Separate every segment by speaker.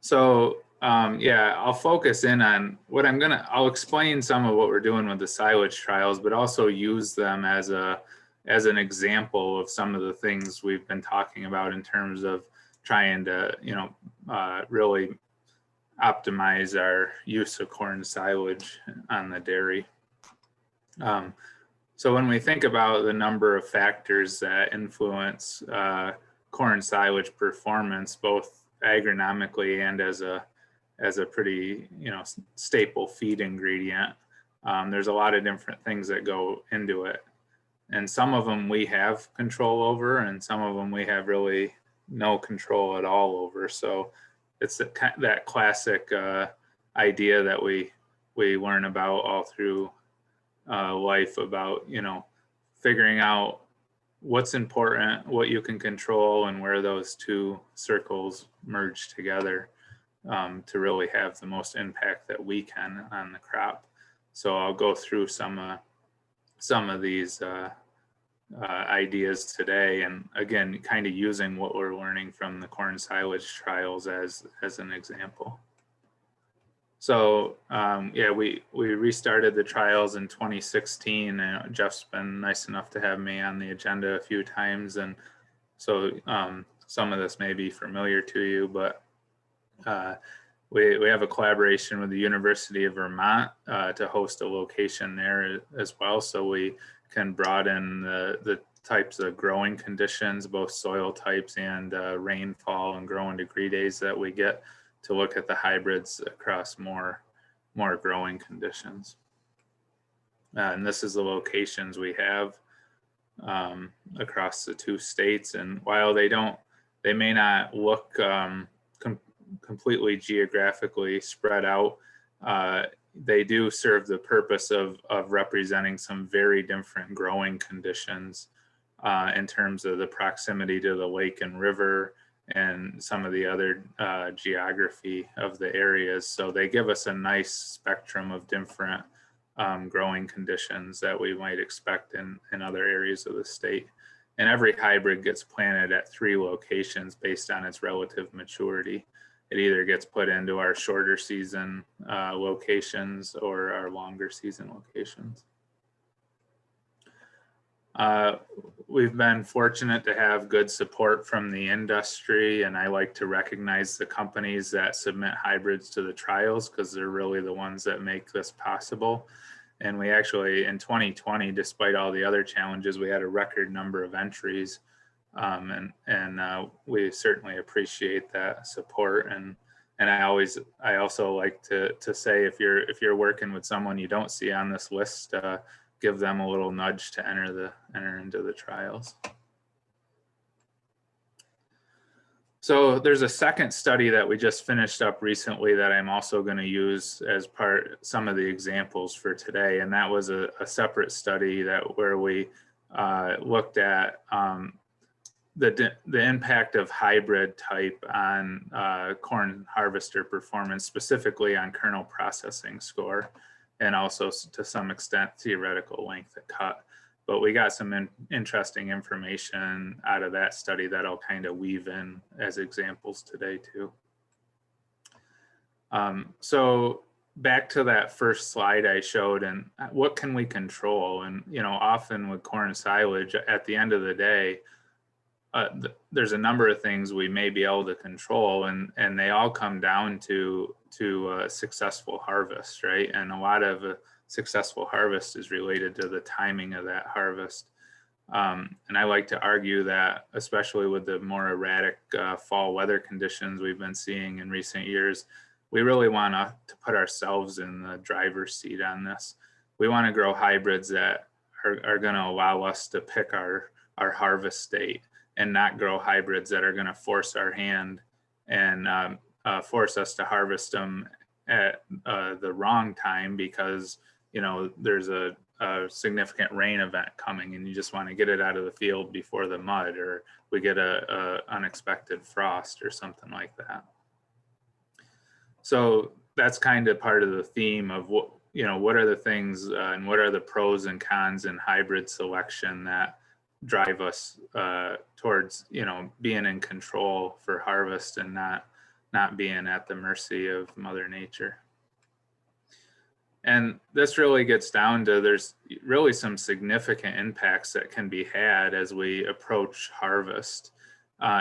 Speaker 1: So yeah, I'll focus in on what I'll explain some of what we're doing with the silage trials, but also use them as an example of some of the things we've been talking about in terms of trying to, really optimize our use of corn silage on the dairy. So when we think about the number of factors that influence corn silage performance, both agronomically and as a pretty staple feed ingredient, there's a lot of different things that go into it, and some of them we have control over, and some of them we have really no control at all over. So it's that classic idea that we learn about all through life about figuring out what's important, what you can control, and where those two circles merge together to really have the most impact that we can on the crop. So I'll go through some of these ideas today, and again, kind of using what we're learning from the corn silage trials as an example. So yeah, we restarted the trials in 2016, and Jeff's been nice enough to have me on the agenda a few times, and so some of this may be familiar to you, but we have a collaboration with the University of Vermont to host a location there as well, so we can broaden the types of growing conditions, both soil types and rainfall and growing degree days that we get, to look at the hybrids across more growing conditions. And this is the locations we have across the two states. And while they may not look completely geographically spread out, they do serve the purpose of representing some very different growing conditions in terms of the proximity to the lake and river, and some of the other geography of the areas. So they give us a nice spectrum of different growing conditions that we might expect in other areas of the state. And every hybrid gets planted at 3 locations based on its relative maturity. It either gets put into our shorter season locations or our longer season locations. We've been fortunate to have good support from the industry, and I like to recognize the companies that submit hybrids to the trials because they're really the ones that make this possible. And we actually, in 2020, despite all the other challenges, we had a record number of entries, and we certainly appreciate that support. And I also like to say, if you're working with someone you don't see on this list, give them a little nudge to enter into the trials. So there's a second study that we just finished up recently that I'm also going to use as some of the examples for today, and that was a separate study where we looked at the impact of hybrid type on corn harvester performance, specifically on kernel processing score, and also to some extent theoretical length of cut. But we got some interesting information out of that study that I'll kind of weave in as examples today too. So back to that first slide I showed, and what can we control? And often with corn silage, at the end of the day, there's a number of things we may be able to control, and they all come down to a successful harvest, right? And a lot of a successful harvest is related to the timing of that harvest. And I like to argue that, especially with the more erratic fall weather conditions we've been seeing in recent years, we really want to put ourselves in the driver's seat on this. We want to grow hybrids that are going to allow us to pick our harvest date, and not grow hybrids that are going to force our hand and force us to harvest them at the wrong time because there's a significant rain event coming and you just want to get it out of the field before the mud, or we get a unexpected frost or something like that. So that's kind of part of the theme of what are the things and what are the pros and cons in hybrid selection that drive us towards being in control for harvest and not not being at the mercy of Mother Nature. And this really gets down to there's really some significant impacts that can be had as we approach harvest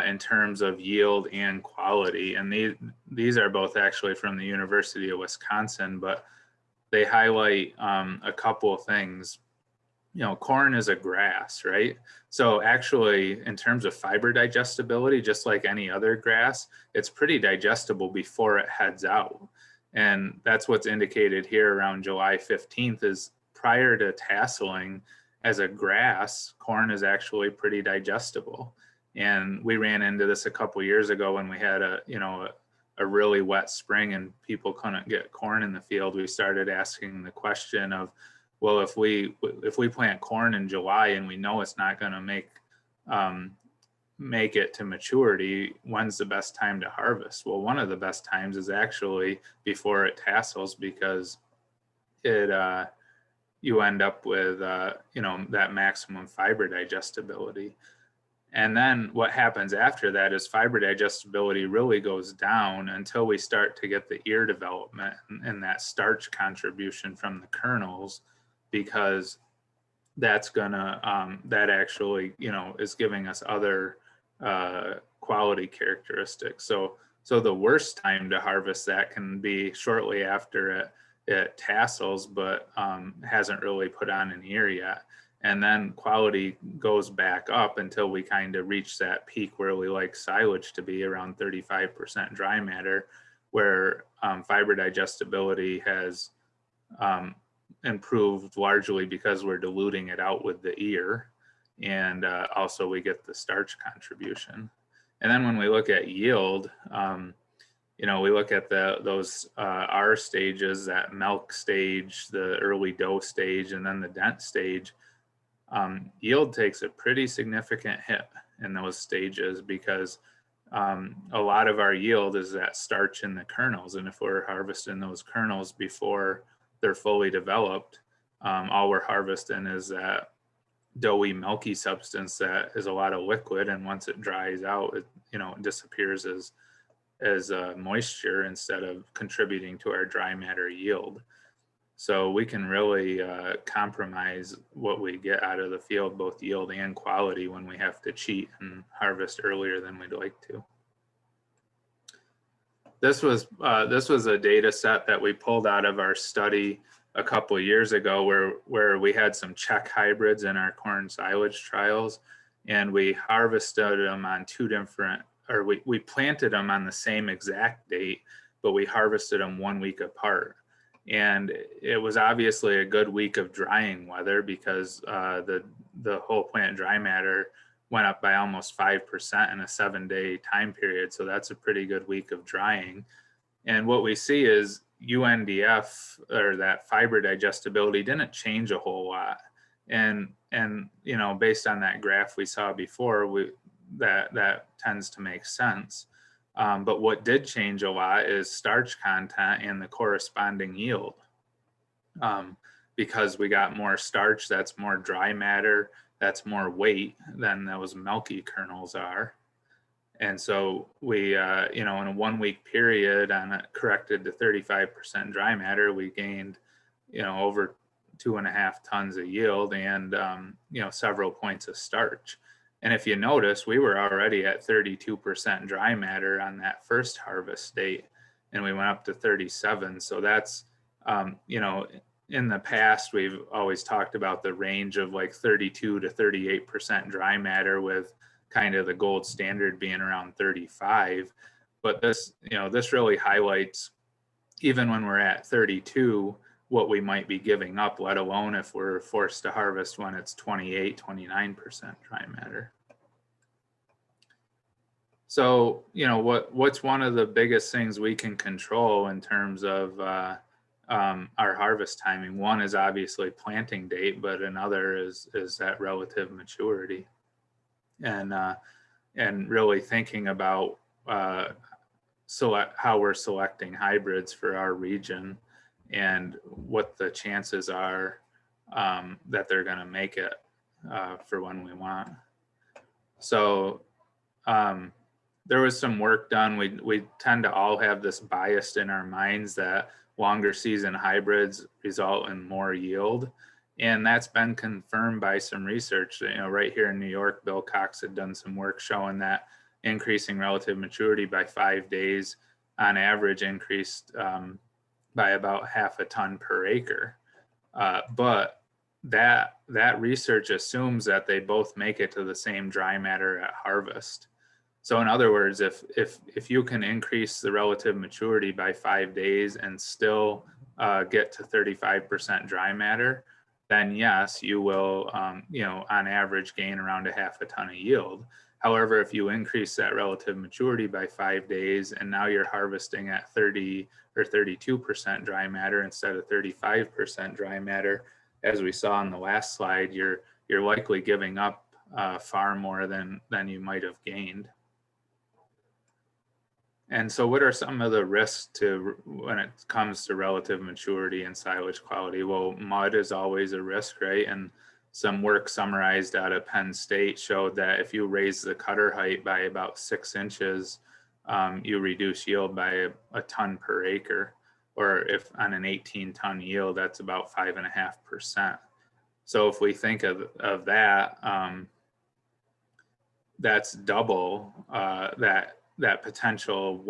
Speaker 1: in terms of yield and quality. And these are both actually from the University of Wisconsin, but they highlight a couple of things. You know, corn is a grass, right? So actually, in terms of fiber digestibility, just like any other grass, it's pretty digestible before it heads out. And that's what's indicated here around July 15th is prior to tasseling as a grass, corn is actually pretty digestible. And we ran into this a couple years ago when we had a really wet spring and people couldn't get corn in the field. We started asking the question of, well, if we plant corn in July and we know it's not going to make it to maturity, when's the best time to harvest? Well, one of the best times is actually before it tassels, because you end up with that maximum fiber digestibility. And then what happens after that is fiber digestibility really goes down until we start to get the ear development and that starch contribution from the kernels, because that's gonna that actually is giving us other quality characteristics. So the worst time to harvest that can be shortly after it tassels, but hasn't really put on an ear yet. And then quality goes back up until we kind of reach that peak where we like silage to be around 35% dry matter, where fiber digestibility has improved largely because we're diluting it out with the ear, and also we get the starch contribution. And then when we look at yield, we look at those R stages, that milk stage, the early dough stage, and then the dent stage. Yield takes a pretty significant hit in those stages because a lot of our yield is that starch in the kernels. And if we're harvesting those kernels before they're fully developed, all we're harvesting is that doughy, milky substance that is a lot of liquid. And once it dries out, it disappears as moisture instead of contributing to our dry matter yield. So we can really compromise what we get out of the field, both yield and quality, when we have to cheat and harvest earlier than we'd like to. This was a data set that we pulled out of our study a couple of years ago where we had some Czech hybrids in our corn silage trials, and we harvested them on we planted them on the same exact date, but we harvested them 1 week apart. And it was obviously a good week of drying weather because the whole plant dry matter went up by almost 5% in a 7-day time period. So that's a pretty good week of drying. And what we see is UNDF, or that fiber digestibility, didn't change a whole lot. And based on that graph we saw before, that tends to make sense. But what did change a lot is starch content and the corresponding yield. Because we got more starch, that's more dry matter, that's more weight than those milky kernels are. And so we, in a 1 week period, on it corrected to 35% dry matter, we gained, over 2.5 tons of yield and, several points of starch. And if you notice, we were already at 32% dry matter on that first harvest date, and we went up to 37. So that's, in the past, we've always talked about the range of like 32 to 38% dry matter, with kind of the gold standard being around 35. But this really highlights, even when we're at 32, what we might be giving up, let alone if we're forced to harvest when it's 28, 29% dry matter. So, what's one of the biggest things we can control in terms of our harvest timing? One is obviously planting date, but another is that relative maturity, and really thinking about how we're selecting hybrids for our region and what the chances are that they're going to make it for when we want. So there was some work done. We tend to all have this bias in our minds that longer season hybrids result in more yield. And that's been confirmed by some research. You know, right here in New York, Bill Cox had done some work showing that increasing relative maturity by 5 days on average increased by about half a ton per acre. But that research assumes that they both make it to the same dry matter at harvest. So in other words, if you can increase the relative maturity by 5 days and still get to 35% dry matter, then yes, you will, you know, on average gain around a half a ton of yield. However, if you increase that relative maturity by 5 days and now you're harvesting at 30 or 32% dry matter instead of 35% dry matter, as we saw in the last slide, you're likely giving up far more than you might have gained. And so what are some of the risks to when it comes to relative maturity and silage quality? Well, mud is always a risk, right? And some work summarized out of Penn State showed that if you raise the cutter height by about 6 inches, you reduce yield by a ton per acre, or if on an 18-ton yield, that's about 5.5%. So if we think of that, that's double that potential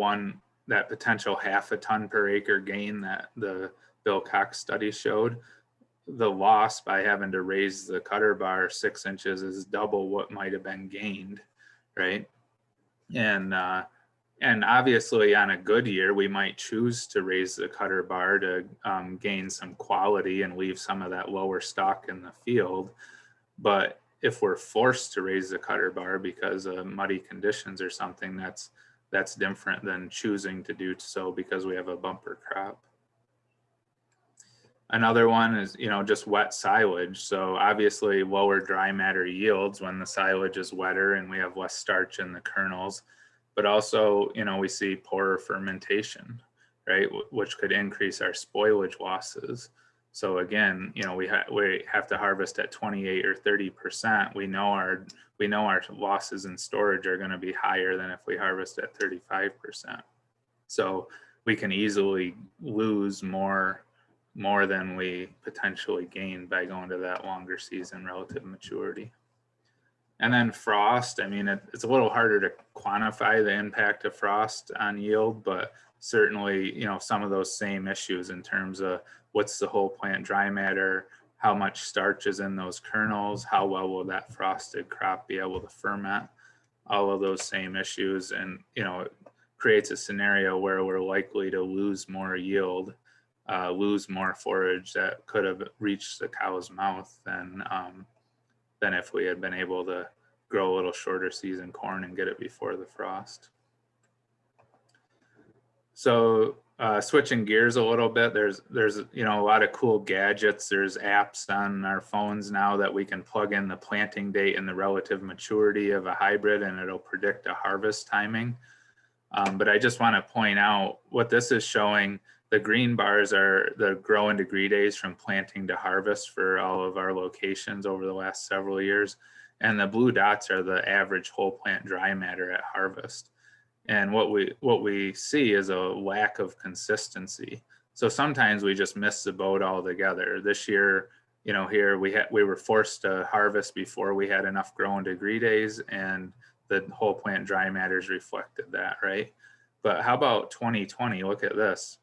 Speaker 1: half a ton per acre gain that the Bill Cox study showed. The loss by having to raise the cutter bar 6 inches is double what might have been gained, right? And obviously on a good year, we might choose to raise the cutter bar to gain some quality and leave some of that lower stock in the field. But if we're forced to raise the cutter bar because of muddy conditions or something, that's different than choosing to do so because we have a bumper crop. Another one is, you know, just wet silage. So obviously lower dry matter yields when the silage is wetter and we have less starch in the kernels, but also, you know, we see poorer fermentation, right? Which could increase our spoilage losses. So again, you know, we have to harvest at 28 or 30%. We know our losses in storage are going to be higher than if we harvest at 35%. So we can easily lose more than we potentially gain by going to that longer season relative maturity. And then frost, I mean, it's a little harder to quantify the impact of frost on yield, but certainly, you know, some of those same issues in terms of what's the whole plant dry matter, how much starch is in those kernels, how well will that frosted crop be able to ferment, all of those same issues. And, you know, it creates a scenario where we're likely to lose more yield, lose more forage that could have reached the cow's mouth than if we had been able to grow a little shorter season corn and get it before the frost. So switching gears a little bit, there's you know, a lot of cool gadgets. There's apps on our phones now that we can plug in the planting date and the relative maturity of a hybrid, and it'll predict a harvest timing. But I just want to point out what this is showing. The green bars are the grow and degree days from planting to harvest for all of our locations over the last several years. And the blue dots are the average whole plant dry matter at harvest. And what we see is a lack of consistency. So sometimes we just miss the boat altogether. This year, you know, here we were forced to harvest before we had enough grow and degree days, and the whole plant dry matters reflected that, right? But how about 2020? Look at this.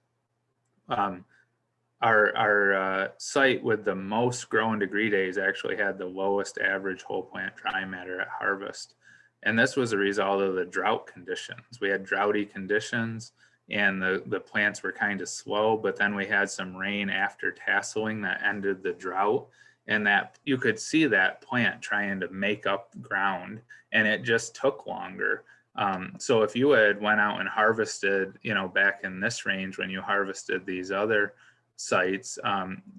Speaker 1: Our site with the most grow and degree days actually had the lowest average whole plant dry matter at harvest. And this was a result of the drought conditions. We had droughty conditions and the plants were kind of slow, but then we had some rain after tasseling that ended the drought, and that you could see that plant trying to make up ground, and it just took longer. So if you had went out and harvested, you know, back in this range when you harvested these other sites,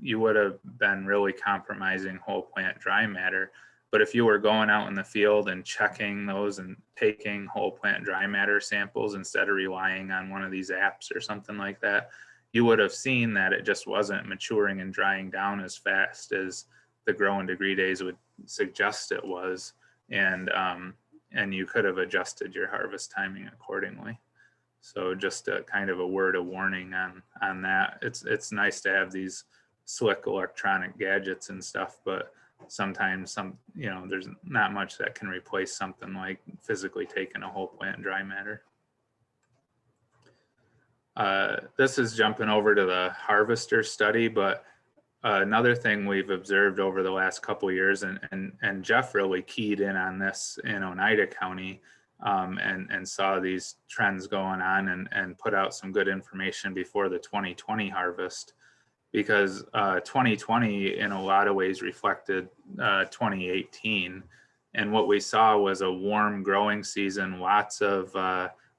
Speaker 1: you would have been really compromising whole plant dry matter. But if you were going out in the field and checking those and taking whole plant dry matter samples instead of relying on one of these apps or something like that, you would have seen that it just wasn't maturing and drying down as fast as the grow and degree days would suggest it was. And and you could have adjusted your harvest timing accordingly. So just a kind of a word of warning on that. It's nice to have these slick electronic gadgets and stuff, but sometimes there's not much that can replace something like physically taking a whole plant dry matter. This is jumping over to the harvester study, but another thing we've observed over the last couple of years, and Jeff really keyed in on this in Oneida County, and saw these trends going on and put out some good information before the 2020 harvest, because 2020 in a lot of ways reflected 2018. And what we saw was a warm growing season, lots of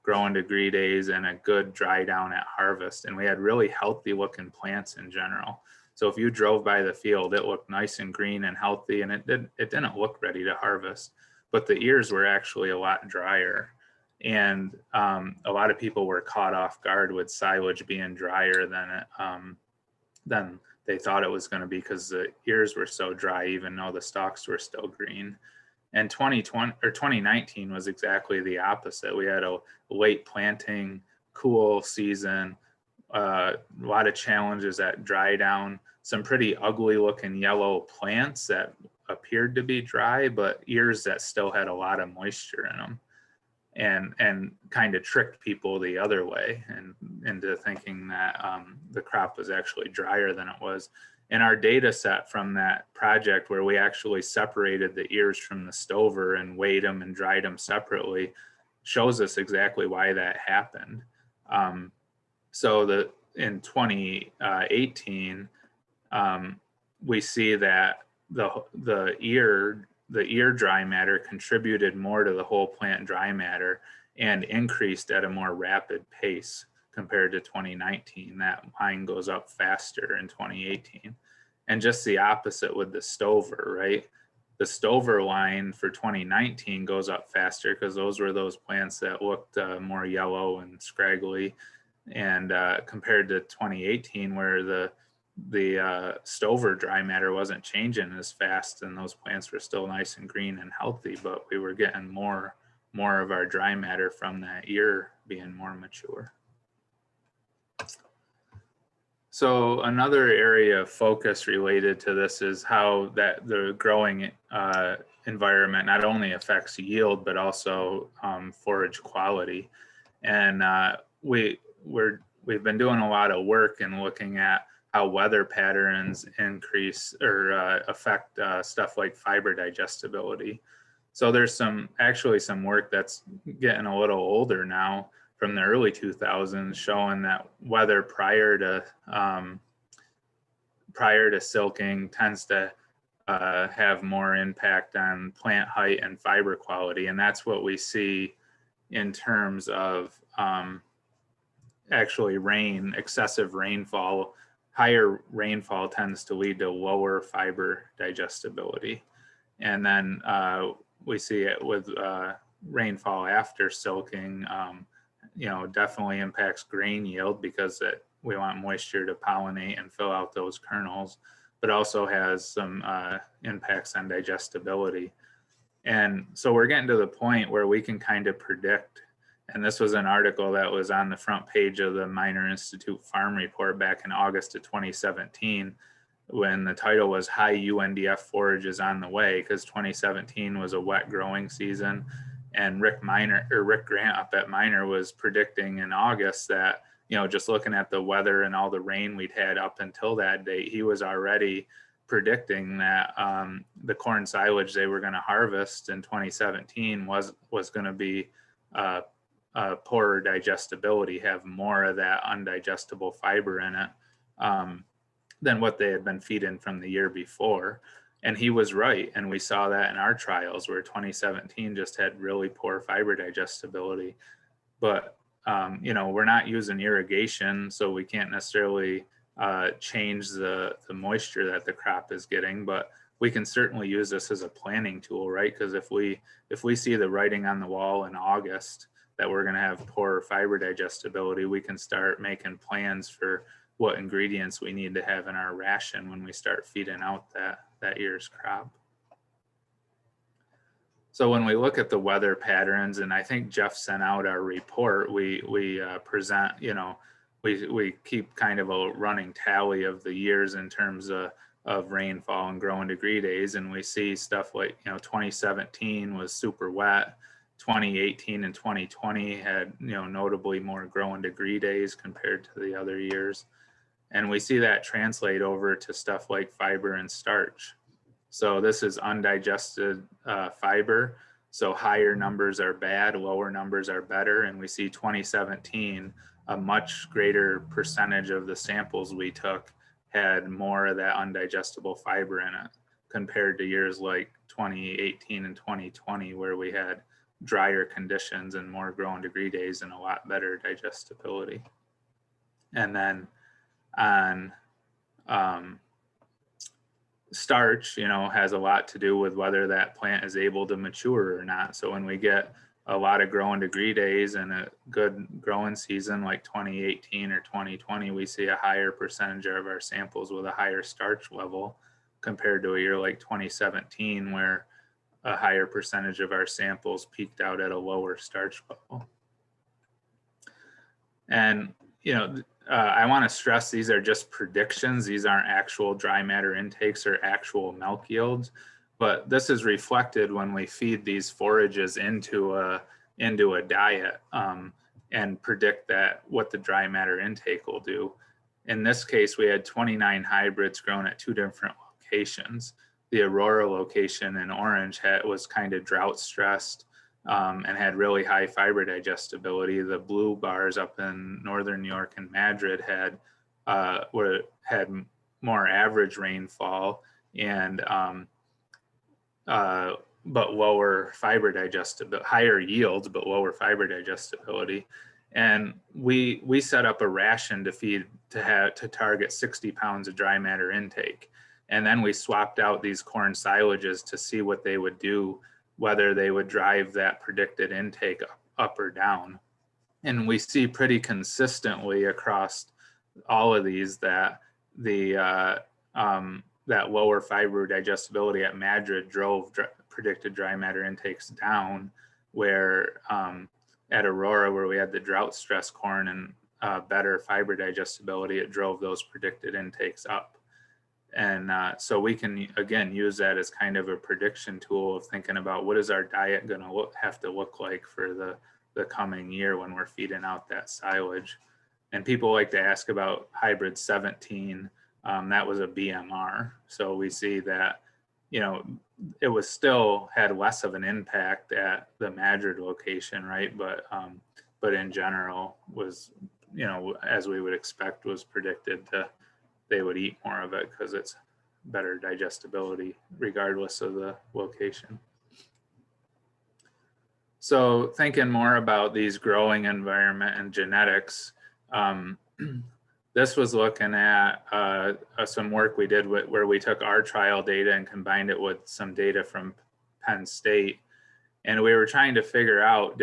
Speaker 1: growing degree days, and a good dry down at harvest. And we had really healthy looking plants in general. So if you drove by the field, it looked nice and green and healthy, and it didn't look ready to harvest. But the ears were actually a lot drier. And a lot of people were caught off guard with silage being drier than they thought it was going to be, because the ears were so dry, even though the stalks were still green. And 2019 was exactly the opposite. We had a late planting, cool season, a lot of challenges at dry down, some pretty ugly looking yellow plants that appeared to be dry, but ears that still had a lot of moisture in them, and kind of tricked people the other way and into thinking that the crop was actually drier than it was. And our data set from that project, where we actually separated the ears from the stover and weighed them and dried them separately, shows us exactly why that happened. So in 2018, we see that the ear dry matter contributed more to the whole plant dry matter and increased at a more rapid pace compared to 2019. That line goes up faster in 2018. And just the opposite with the stover, right? The stover line for 2019 goes up faster because those were those plants that looked more yellow and scraggly, and compared to 2018, where the stover dry matter wasn't changing as fast, and those plants were still nice and green and healthy, but we were getting more of our dry matter from that ear being more mature. So another area of focus related to this is how that the growing environment not only affects yield, but also forage quality. And we've been doing a lot of work and looking at how weather patterns increase or affect stuff like fiber digestibility. So there's actually some work that's getting a little older now, from the early 2000s, showing that weather prior to silking tends to have more impact on plant height and fiber quality. And that's what we see in terms of actually excessive rainfall. Higher rainfall tends to lead to lower fiber digestibility. And then we see it with rainfall after silking, definitely impacts grain yield, because we want moisture to pollinate and fill out those kernels, but also has some impacts on digestibility. And so we're getting to the point where we can kind of predict, and this was an article that was on the front page of the Minor Institute Farm Report back in August of 2017, when the title was "High UNDF Forage is on the Way," because 2017 was a wet growing season. And Rick Grant up at Minor was predicting in August that, just looking at the weather and all the rain we'd had up until that date, he was already predicting that the corn silage they were going to harvest in 2017 was going to be poorer digestibility, have more of that undigestible fiber in it than what they had been feeding from the year before. And he was right. And we saw that in our trials, where 2017 just had really poor fiber digestibility. But, we're not using irrigation, so we can't necessarily change the moisture that the crop is getting. But we can certainly use this as a planning tool, right? Because if we see the writing on the wall in August that we're going to have poor fiber digestibility, we can start making plans for what ingredients we need to have in our ration when we start feeding out that year's crop. So when we look at the weather patterns, and I think Jeff sent out our report, we present, we keep kind of a running tally of the years in terms of rainfall and growing degree days, and we see stuff like 2017 was super wet. 2018 and 2020 had notably more growing degree days compared to the other years, and we see that translate over to stuff like fiber and starch. So this is undigested fiber. So higher numbers are bad, lower numbers are better. And we see 2017, a much greater percentage of the samples we took had more of that undigestible fiber in it compared to years like 2018 and 2020, where we had drier conditions and more growing degree days and a lot better digestibility. And then on starch, has a lot to do with whether that plant is able to mature or not. So when we get a lot of growing degree days and a good growing season like 2018 or 2020, we see a higher percentage of our samples with a higher starch level compared to a year like 2017, where a higher percentage of our samples peaked out at a lower starch level. And, I want to stress these are just predictions. These aren't actual dry matter intakes or actual milk yields, but this is reflected when we feed these forages into a diet and predict that what the dry matter intake will do. In this case, we had 29 hybrids grown at 2 different locations. The Aurora location in orange was kind of drought stressed and had really high fiber digestibility. The blue bars up in northern New York and Madrid had more average rainfall and but lower fiber digestibility, higher yields but lower fiber digestibility. And we set up a ration to target 60 pounds of dry matter intake. And then we swapped out these corn silages to see what they would do, whether they would drive that predicted intake up or down. And we see pretty consistently across all of these that that lower fiber digestibility at Madrid drove predicted dry matter intakes down, where at Aurora, where we had the drought stress corn and better fiber digestibility, it drove those predicted intakes up. And so we can, again, use that as kind of a prediction tool of thinking about what is our diet going to have to look like for the coming year when we're feeding out that silage. And people like to ask about hybrid 17. That was a BMR. So we see that, it was still had less of an impact at the Madrid location, right? But in general was, as we would expect, was predicted they would eat more of it because it's better digestibility regardless of the location. So thinking more about these growing environment and genetics, this was looking at some work we did where we took our trial data and combined it with some data from Penn State. And we were trying to figure out,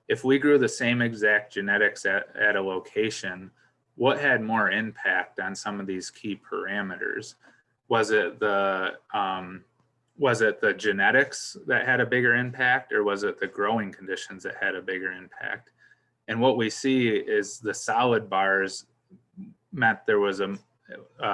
Speaker 1: if we grew the same exact genetics at a location, what had more impact on some of these key parameters? Was it the genetics that had a bigger impact, or was it the growing conditions that had a bigger impact? And what we see is the solid bars meant there was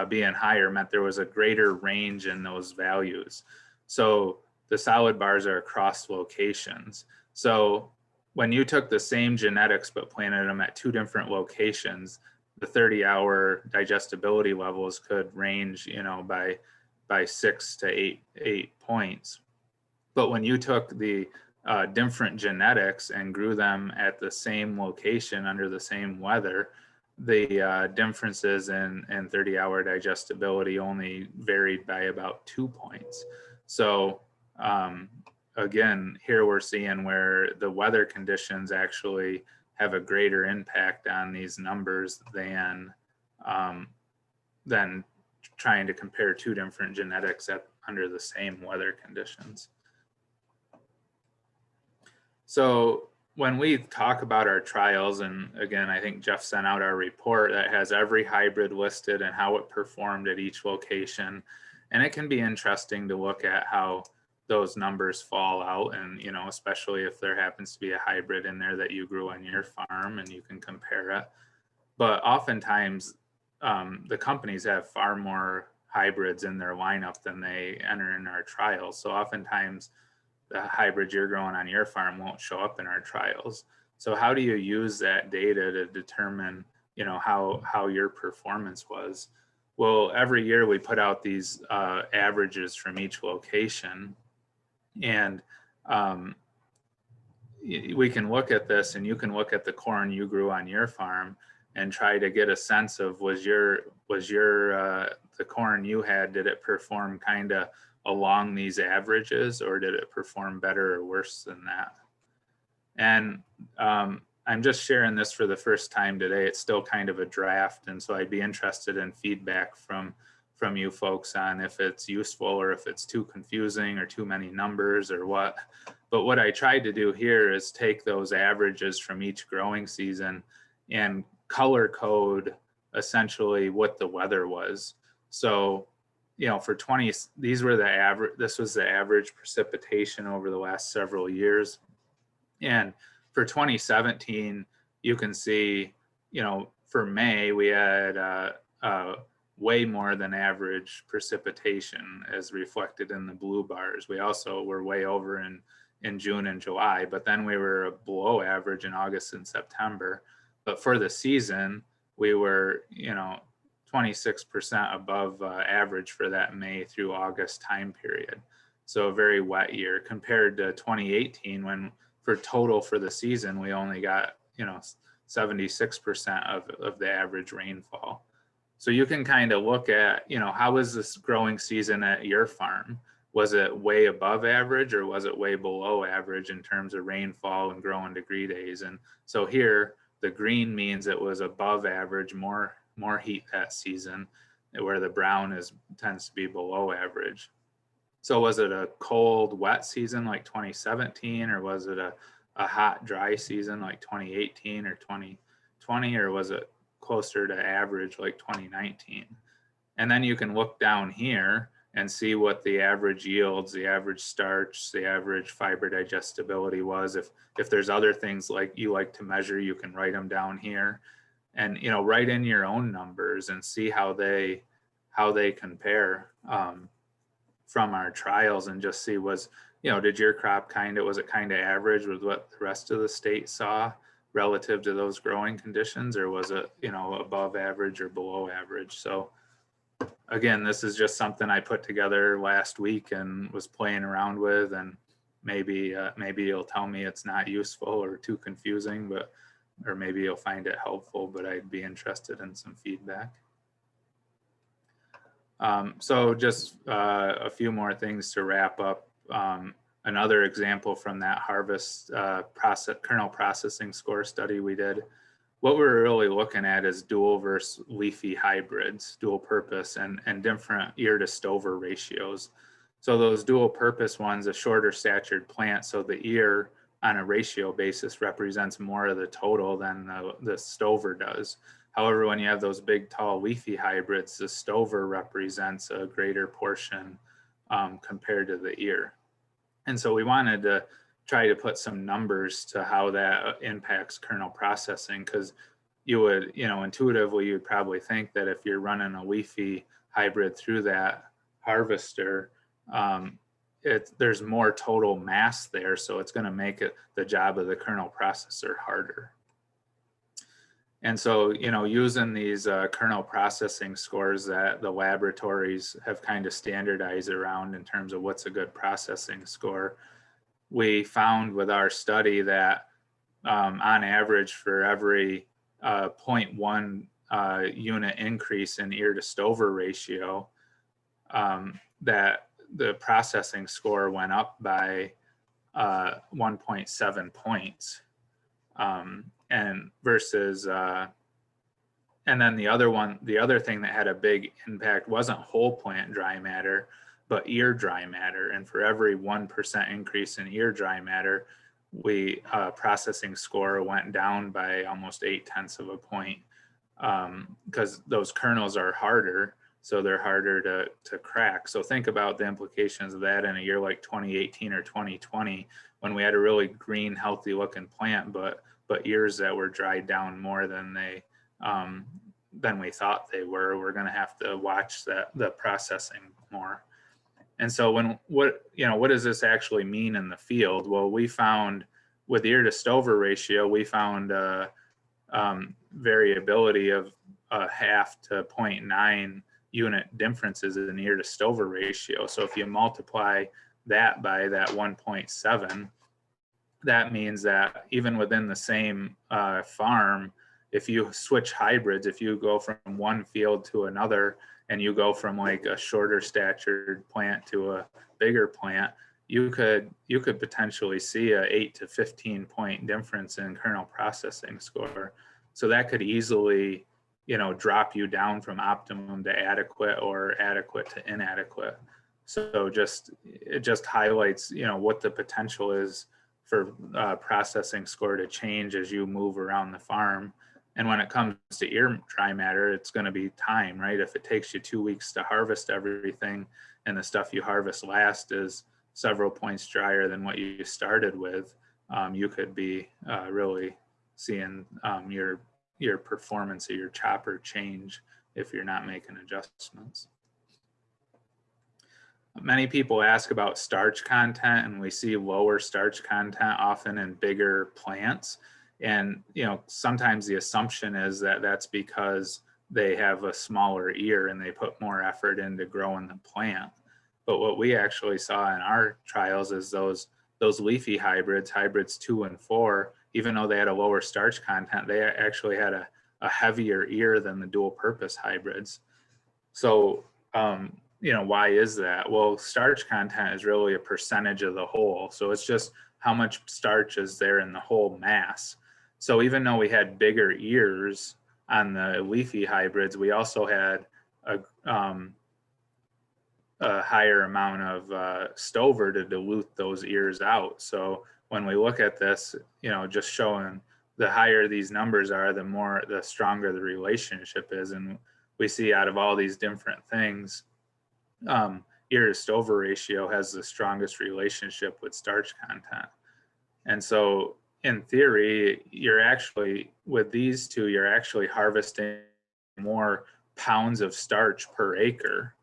Speaker 1: being higher meant there was a greater range in those values. So the solid bars are across locations. So when you took the same genetics but planted them at 2 different locations, the 30-hour digestibility levels could range, by 6 to 8 points. But when you took the different genetics and grew them at the same location under the same weather, the differences in 30-hour digestibility only varied by about 2 points. So again, here we're seeing where the weather conditions actually have a greater impact on these numbers than trying to compare 2 different genetics under the same weather conditions. So when we talk about our trials, and again, I think Jeff sent out our report that has every hybrid listed and how it performed at each location. And it can be interesting to look at how those numbers fall out, and especially if there happens to be a hybrid in there that you grew on your farm and you can compare it. But oftentimes the companies have far more hybrids in their lineup than they enter in our trials. So oftentimes the hybrid you're growing on your farm won't show up in our trials. So how do you use that data to determine how your performance was? Well, every year we put out these averages from each location, and we can look at this, and you can look at the corn you grew on your farm and try to get a sense of was your the corn you had, did it perform kind of along these averages, or did it perform better or worse than that? And I'm just sharing this for the first time today. It's still kind of a draft, and so I'd be interested in feedback from you folks on if it's useful or if it's too confusing or too many numbers or what. But what I tried to do here is take those averages from each growing season and color code essentially what the weather was. So, for these were the average, this was the average precipitation over the last several years. And for 2017, you can see, for May, we had way more than average precipitation as reflected in the blue bars. We also were way over in June and July, but then we were below average in August and September. But for the season, we were, 26% above average for that May through August time period. So a very wet year compared to 2018, when for the season, we only got, 76% of the average rainfall. So you can kind of look at, how was this growing season at your farm? Was it way above average, or was it way below average in terms of rainfall and growing degree days? And so here, the green means it was above average, more heat that season, where the brown tends to be below average. So was it a cold, wet season like 2017, or was it a hot, dry season like 2018 or 2020, or was it closer to average like 2019? And then you can look down here and see what the average yields, the average starch, the average fiber digestibility was. If there's other things like you like to measure, you can write them down here, and write in your own numbers and see how they compare from our trials, and just see did your crop was it kind of average with what the rest of the state saw relative to those growing conditions, or was it above average or below average? So again, this is just something I put together last week and was playing around with, and maybe you'll tell me it's not useful or too confusing, or maybe you'll find it helpful, but I'd be interested in some feedback. So just a few more things to wrap up. Another example from that harvest kernel processing score study we did. What we're really looking at is dual versus leafy hybrids, dual purpose, and different ear to stover ratios. So those dual purpose ones, a shorter statured plant, so the ear on a ratio basis represents more of the total than the stover does. However, when you have those big, tall, leafy hybrids, the stover represents a greater portion compared to the ear. And so we wanted to try to put some numbers to how that impacts kernel processing, because you would, intuitively, you'd probably think that if you're running a leafy hybrid through that harvester, there's more total mass there, so it's going to make the job of the kernel processor harder. And so, using these kernel processing scores that the laboratories have kind of standardized around in terms of what's a good processing score, we found with our study that on average for every 0.1 unit increase in ear to stover ratio, that the processing score went up by 1.7 points. And versus, and then the other thing that had a big impact wasn't whole plant dry matter, but ear dry matter. And for every 1% increase in ear dry matter, processing score went down by almost 0.8 of a point, because those kernels are harder. so they're harder to crack. So think about the implications of that in a year like 2018 or 2020, when we had a really green, healthy looking plant, but ears that were dried down more than than we thought they were. We're going to have to watch the processing more. And so what does this actually mean in the field? Well, we found with ear to stover ratio, we found variability of 0.5 to 0.9 unit differences in ear to stover ratio. So if you multiply that by that 1.7, that means that even within the same farm, if you switch hybrids, if you go from one field to another and you go from like a shorter statured plant to a bigger plant, you could potentially see a 8 to 15 point difference in kernel processing score. So that could easily, drop you down from optimum to adequate or adequate to inadequate. So it just highlights, what the potential is for processing score to change as you move around the farm. And when it comes to ear dry matter, it's going to be time, right? If it takes you 2 weeks to harvest everything and the stuff you harvest last is several points drier than what you started with, you could be really seeing your performance of your chopper change if you're not making adjustments. Many people ask about starch content, and we see lower starch content often in bigger plants. And sometimes the assumption is that that's because they have a smaller ear and they put more effort into growing the plant. But what we actually saw in our trials is those leafy hybrids 2 and 4, even though they had a lower starch content, they actually had a heavier ear than the dual purpose hybrids. So, why is that? Well, starch content is really a percentage of the whole. So it's just how much starch is there in the whole mass. So even though we had bigger ears on the leafy hybrids, we also had a higher amount of stover to dilute those ears out. So when we look at this, just showing the higher these numbers are, the stronger the relationship is. And we see out of all these different things, ear to stover ratio has the strongest relationship with starch content. And so in theory, with these two, you're actually harvesting more pounds of starch per acre.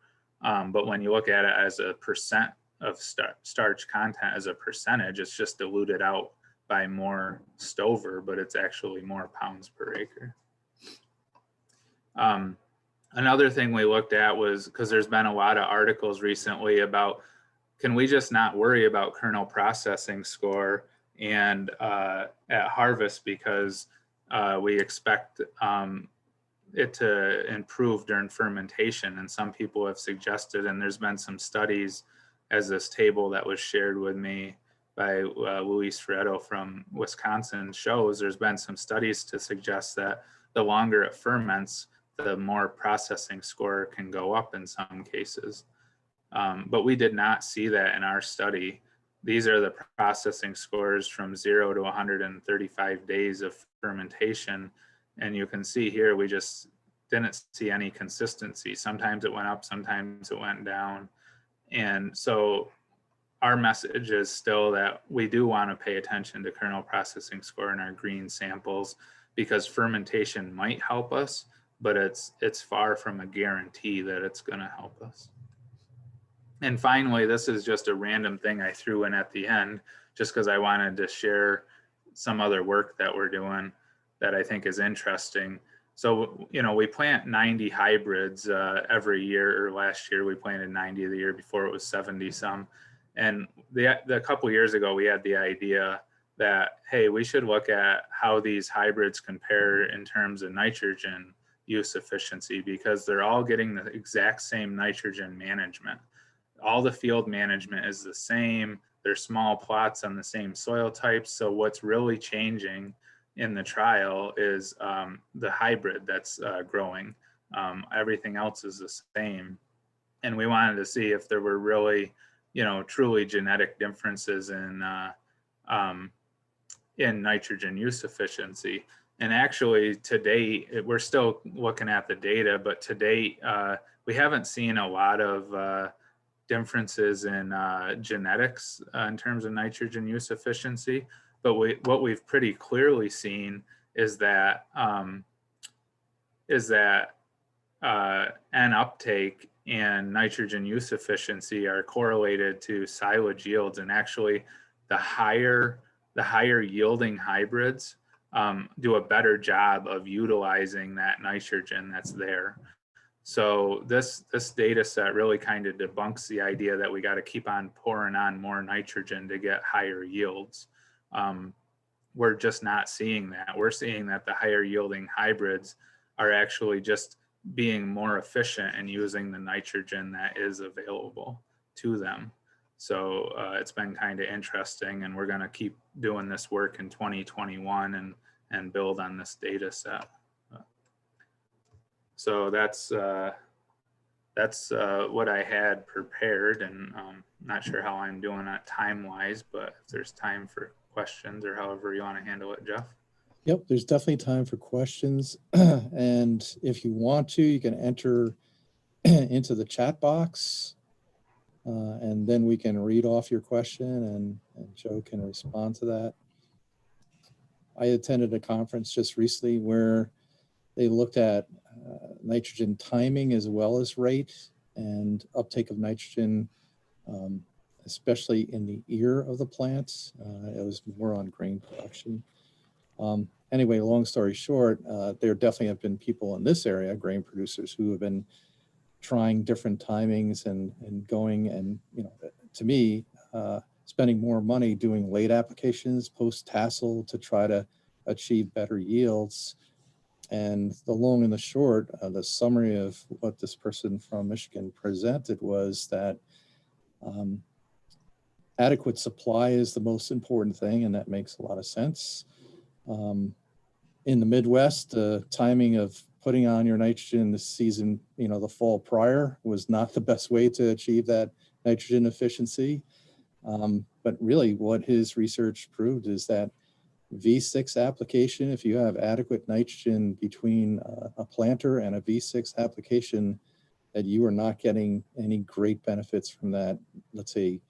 Speaker 1: But when you look at it as a percent of starch content as a percentage, it's just diluted out by more stover, but it's actually more pounds per acre. Another thing we looked at was, because there's been a lot of articles recently about, can we just not worry about kernel processing score and at harvest because we expect it to improve during fermentation? And some people have suggested, and there's been some studies, as this table that was shared with me by Luis Freddo from Wisconsin shows, there's been some studies to suggest that the longer it ferments, the more processing score can go up in some cases. But we did not see that in our study. These are the processing scores from 0 to 135 days of fermentation. And you can see here, we just didn't see any consistency. Sometimes it went up, sometimes it went down. And so our message is still that we do want to pay attention to kernel processing score in our green samples, because fermentation might help us, but it's far from a guarantee that it's going to help us. And finally, this is just a random thing I threw in at the end, just because I wanted to share some other work that we're doing that I think is interesting. So, we plant 90 hybrids every year, or last year we planted 90, the year before it was 70 some. And the couple years ago, we had the idea that, hey, we should look at how these hybrids compare in terms of nitrogen use efficiency, because they're all getting the exact same nitrogen management. All the field management is the same. They're small plots on the same soil types. So what's really changing in the trial is the hybrid that's growing. Everything else is the same. And we wanted to see if there were really, truly genetic differences in nitrogen use efficiency. And actually, to date, we're still looking at the data, but to date, we haven't seen a lot of differences in genetics in terms of nitrogen use efficiency. But what we've pretty clearly seen is that N uptake and nitrogen use efficiency are correlated to silage yields, and actually, the higher yielding hybrids do a better job of utilizing that nitrogen that's there. So this data set really kind of debunks the idea that we got to keep on pouring on more nitrogen to get higher yields. We're just not seeing that. We're seeing that the higher yielding hybrids are actually just being more efficient and using the nitrogen that is available to them. So it's been kind of interesting, and we're going to keep doing this work in 2021 and build on this data set. So that's what I had prepared, and not sure how I'm doing at time-wise, but if there's time for questions or however you want to handle it, Jeff.
Speaker 2: Yep, there's definitely time for questions. And if you want to, you can enter into the chat box, and then we can read off your question and Joe can respond to that. I attended a conference just recently where they looked at nitrogen timing as well as rate and uptake of nitrogen, especially in the ear of the plants. It was more on grain production. Anyway, long story short, there definitely have been people in this area, grain producers, who have been trying different timings and going and, you know, to me, spending more money doing late applications post-tassel to try to achieve better yields. And the long and the short, the summary of what this person from Michigan presented was that adequate supply is the most important thing, and that makes a lot of sense. In the Midwest, the timing of putting on your nitrogen this season, you know, the fall prior was not the best way to achieve that nitrogen efficiency. But really what his research proved is that V6 application, if you have adequate nitrogen between a planter and a V6 application, that you are not getting any great benefits from that, let's say,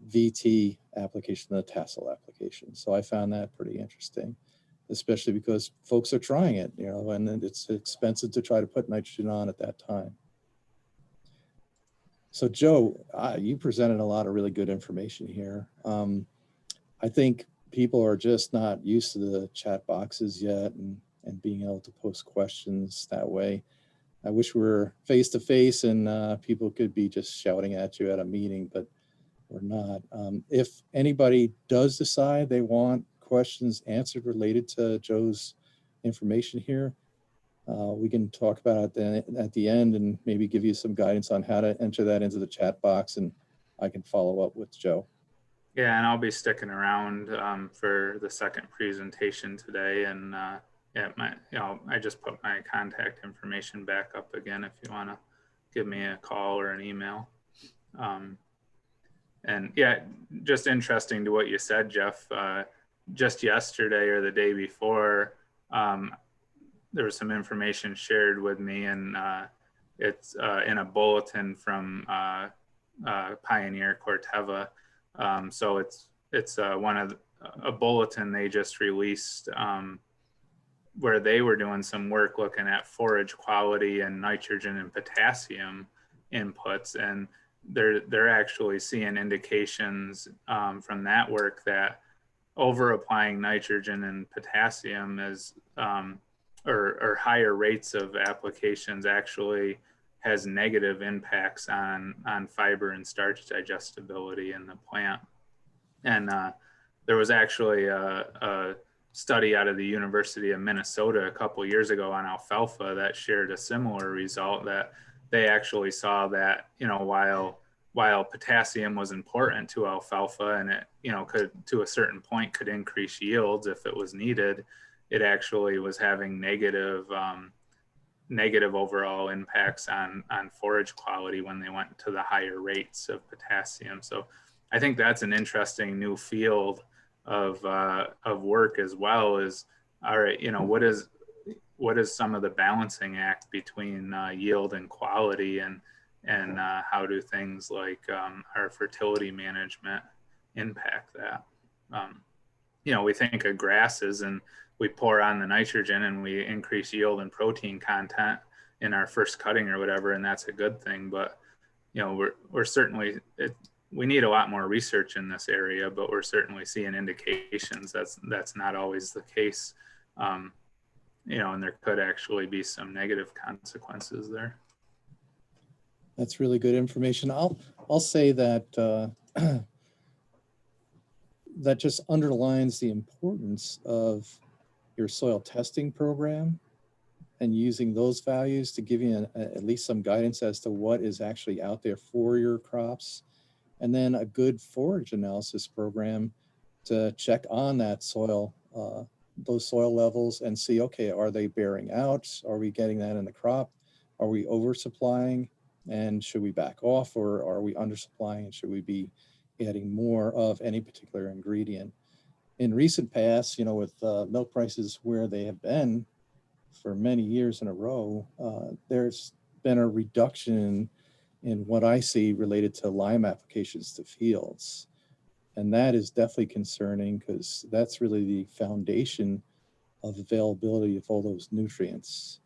Speaker 2: VT application, the tassel application. So I found that pretty interesting, especially because folks are trying it, you know, and it's expensive to try to put nitrogen on at that time. So Joe, you presented a lot of really good information here. I think people are just not used to the chat boxes yet and being able to post questions that way. I wish we were face-to-face and people could be just shouting at you at a meeting, but we're not. If anybody does decide they want questions answered related to Joe's information here, we can talk about it at the end and maybe give you some guidance on how to enter that into the chat box, and I can follow up with Joe.
Speaker 1: Yeah, and I'll be sticking around for the second presentation today, and yeah, I just put my contact information back up again if you want to give me a call or an email. And yeah, just interesting to what you said, Jeff. Just yesterday or the day before, there was some information shared with me, and it's in a bulletin from Pioneer Corteva. So it's one of a bulletin they just released where they were doing some work looking at forage quality and nitrogen and potassium inputs, and they're actually seeing indications from that work that over applying nitrogen and potassium is or higher rates of applications actually has negative impacts on fiber and starch digestibility in the plant. And there was actually a study out of the University of Minnesota a couple years ago on alfalfa that shared a similar result, that they actually saw that, you know, while potassium was important to alfalfa and it, you know, could to a certain point could increase yields if it was needed, it actually was having negative overall impacts on forage quality when they went to the higher rates of potassium. So I think that's an interesting new field of work as well, is all right, what is some of the balancing act between yield and quality, and how do things like our fertility management impact that? We think of grasses and we pour on the nitrogen and we increase yield and protein content in our first cutting or whatever, and that's a good thing. But we're certainly we need a lot more research in this area, but we're certainly seeing indications that's not always the case. And there could actually be some negative consequences there.
Speaker 2: That's really good information. I'll say that that just underlines the importance of your soil testing program and using those values to give you at least some guidance as to what is actually out there for your crops. And then a good forage analysis program to check on that soil, those soil levels, and see, okay, are they bearing out? Are we getting that in the crop? Are we oversupplying? And should we back off, or are we undersupplying? And should we be adding more of any particular ingredient? In recent past, with milk prices where they have been for many years in a row, there's been a reduction in what I see related to lime applications to fields. And that is definitely concerning, because that's really the foundation of availability of all those nutrients.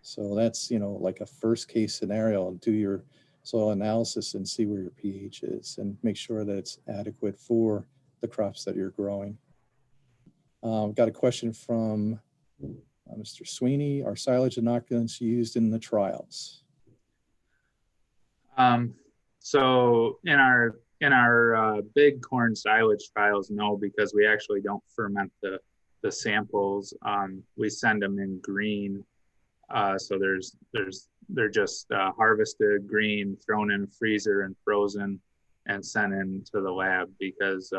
Speaker 2: So that's, like a first case scenario. Do your soil analysis and see where your pH is and make sure that it's adequate for the crops that you're growing. Got a question from Mr. Sweeney. Are silage inoculants used in the trials?
Speaker 1: So in our big corn silage trials, no, because we actually don't ferment the samples. We send them in green. So they're just harvested green, thrown in a freezer and frozen and sent into the lab, because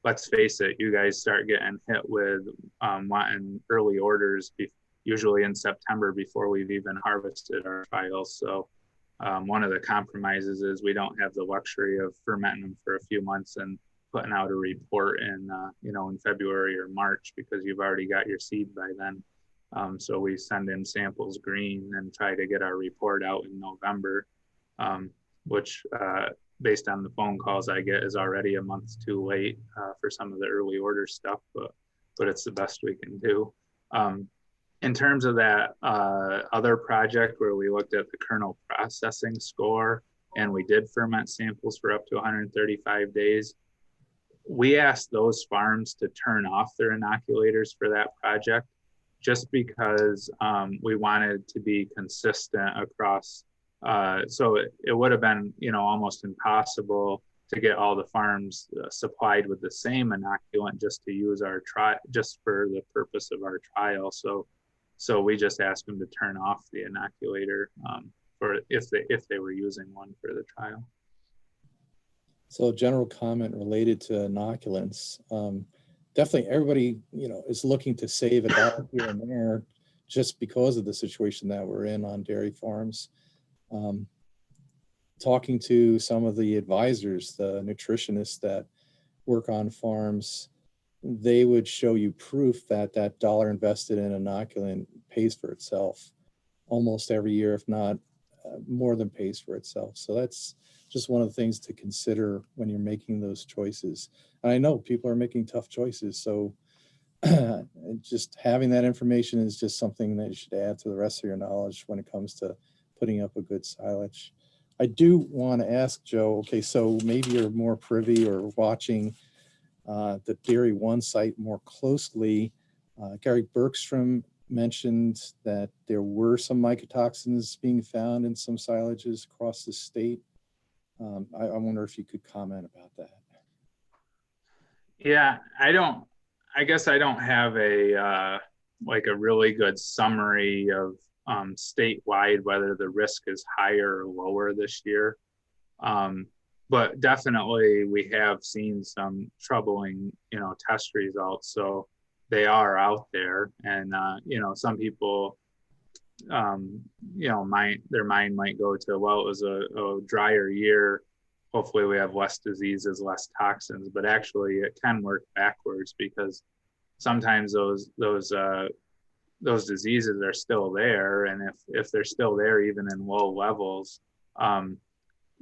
Speaker 1: let's face it, you guys start getting hit with wanting early orders, usually in September, before we've even harvested our trials. So one of the compromises is we don't have the luxury of fermenting them for a few months and putting out a report in February or March, because you've already got your seed by then. So we send in samples green and try to get our report out in November, which based on the phone calls I get is already a month too late for some of the early order stuff, but it's the best we can do. In terms of that other project where we looked at the kernel processing score and we did ferment samples for up to 135 days, we asked those farms to turn off their inoculators for that project, just because we wanted to be consistent across. So it would have been, almost impossible to get all the farms supplied with the same inoculant just to use just for the purpose of our trial. So we just asked them to turn off the inoculator for if they were using one for the trial.
Speaker 2: So a general comment related to inoculants. Definitely everybody, is looking to save a dollar here and there just because of the situation that we're in on dairy farms. Talking to some of the advisors, the nutritionists that work on farms, they would show you proof that that dollar invested in inoculant pays for itself almost every year, if not more than pays for itself. So that's just one of the things to consider when you're making those choices. And I know people are making tough choices, so just having that information is just something that you should add to the rest of your knowledge when it comes to putting up a good silage. I do want to ask Joe, okay, so maybe you're more privy or watching the Dairy One site more closely. Gary Bergstrom mentioned that there were some mycotoxins being found in some silages across the state. I wonder if you could comment about that.
Speaker 1: Yeah, I guess I don't have a really good summary of statewide whether the risk is higher or lower this year. But definitely we have seen some troubling, test results. So they are out there, and some people, their mind might go to, well, it was a drier year. Hopefully we have less diseases, less toxins, but actually it can work backwards, because sometimes those diseases are still there, and if they're still there even in low levels,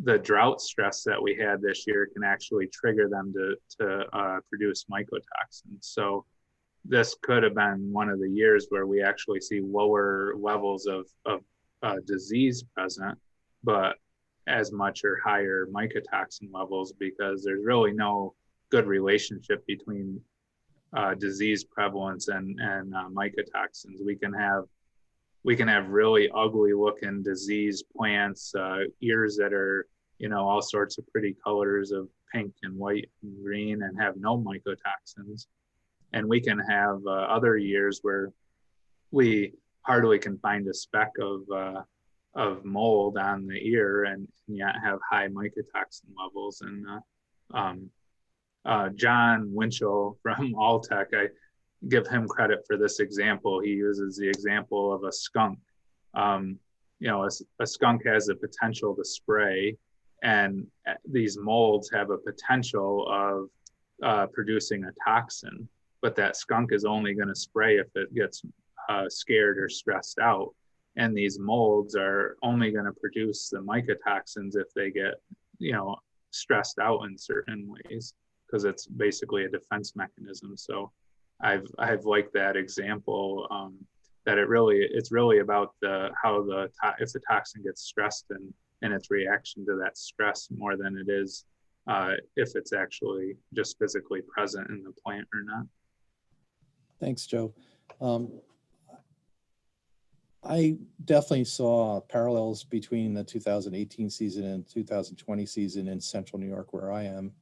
Speaker 1: the drought stress that we had this year can actually trigger them to produce mycotoxins. So this could have been one of the years where we actually see lower levels of disease present, but as much or higher mycotoxin levels, because there's really no good relationship between disease prevalence and mycotoxins. We can have really ugly looking diseased plants, ears that are, all sorts of pretty colors of pink and white and green, and have no mycotoxins. And we can have other years where we hardly can find a speck of mold on the ear, and yet have high mycotoxin levels. And John Winchell from Alltech, I give him credit for this example. He uses the example of a skunk. A skunk has the potential to spray, and these molds have a potential of producing a toxin, but that skunk is only going to spray if it gets scared or stressed out. And these molds are only going to produce the mycotoxins if they get, stressed out in certain ways, because it's basically a defense mechanism. So I've liked that example, that it's really about if the toxin gets stressed and its reaction to that stress, more than it is if it's actually just physically present in the plant or not.
Speaker 2: Thanks, Joe. I definitely saw parallels between the 2018 season and 2020 season in central New York, where I am.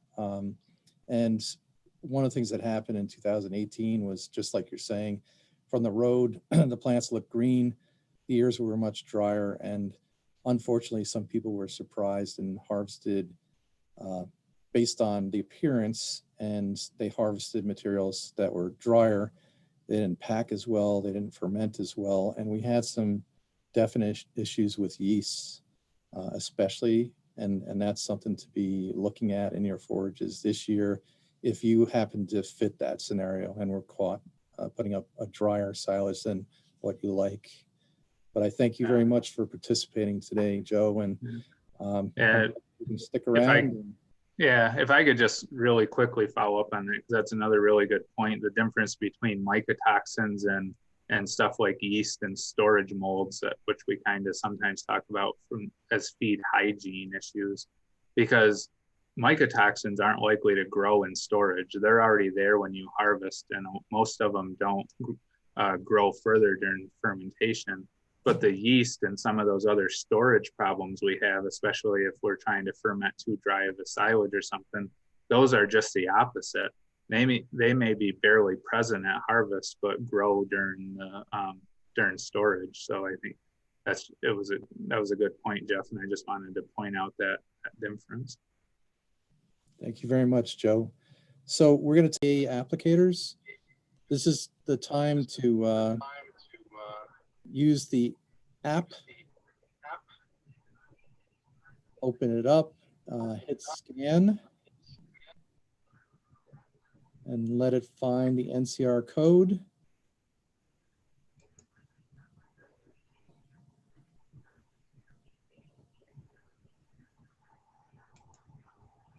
Speaker 2: And one of the things that happened in 2018 was, just like you're saying, from the road, the plants looked green, the ears were much drier, and unfortunately, some people were surprised and harvested based on the appearance, and they harvested materials that were drier. They didn't pack as well, they didn't ferment as well, and we had some definite issues with yeasts, especially, and that's something to be looking at in your forages this year if you happen to fit that scenario and were caught putting up a drier silage than what you like. But I thank you very much for participating today, Joe, and you can stick around.
Speaker 1: If I could just really quickly follow up on that, because that's another really good point. The difference between mycotoxins and stuff like yeast and storage molds, which we kind of sometimes talk about as feed hygiene issues, because mycotoxins aren't likely to grow in storage. They're already there when you harvest, and most of them don't grow further during fermentation. But the yeast and some of those other storage problems we have, especially if we're trying to ferment too dry of a silage or something, those are just the opposite. They may be barely present at harvest, but grow during storage. So I think that was a good point, Jeff, and I just wanted to point out that difference.
Speaker 2: Thank you very much, Joe. So we're going to take applicators. This is the time to use the app, open it up, hit scan, and let it find the NCR code.